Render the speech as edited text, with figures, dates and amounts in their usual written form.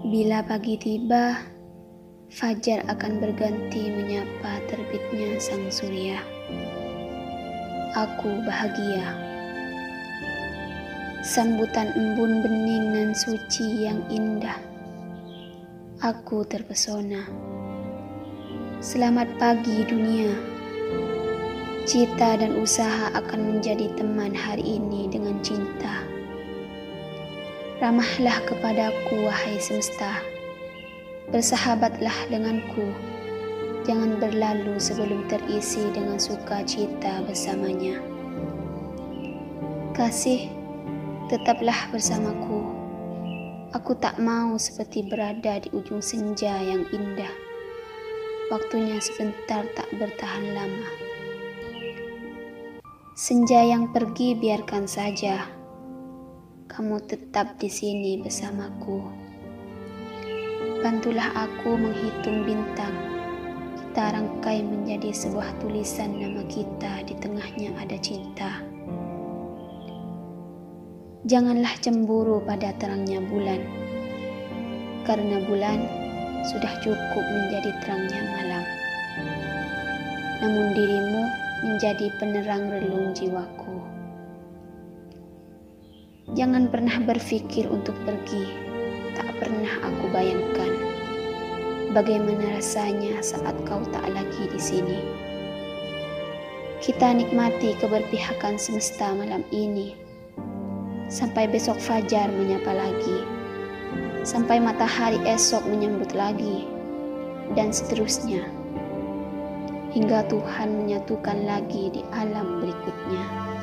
Bila pagi tiba, fajar akan berganti menyapa terbitnya sang surya. Aku bahagia. Sambutan embun bening nan suci yang indah. Aku terpesona. Selamat pagi dunia. Cita dan usaha akan menjadi teman hari ini dengan cinta. Ramahlah kepadaku, wahai semesta. Bersahabatlah denganku. Jangan berlalu sebelum terisi dengan sukacita bersamanya. Kasih, tetaplah bersamaku. Aku tak mau seperti berada di ujung senja yang indah. Waktunya sebentar tak bertahan lama. Senja yang pergi biarkan saja. Kamu tetap di sini bersamaku. Bantulah aku menghitung bintang. Kita rangkai menjadi sebuah tulisan nama kita, di tengahnya ada cinta. Janganlah cemburu pada terangnya bulan, karena bulan sudah cukup menjadi terangnya malam. Namun dirimu menjadi penerang relung jiwaku. Jangan pernah berpikir untuk pergi. Tak pernah aku bayangkan bagaimana rasanya saat kau tak lagi di sini. Kita nikmati keberpihakan semesta malam ini. Sampai besok fajar menyapa lagi. Sampai matahari esok menyambut lagi. Dan seterusnya. Hingga Tuhan menyatukan lagi di alam berikutnya.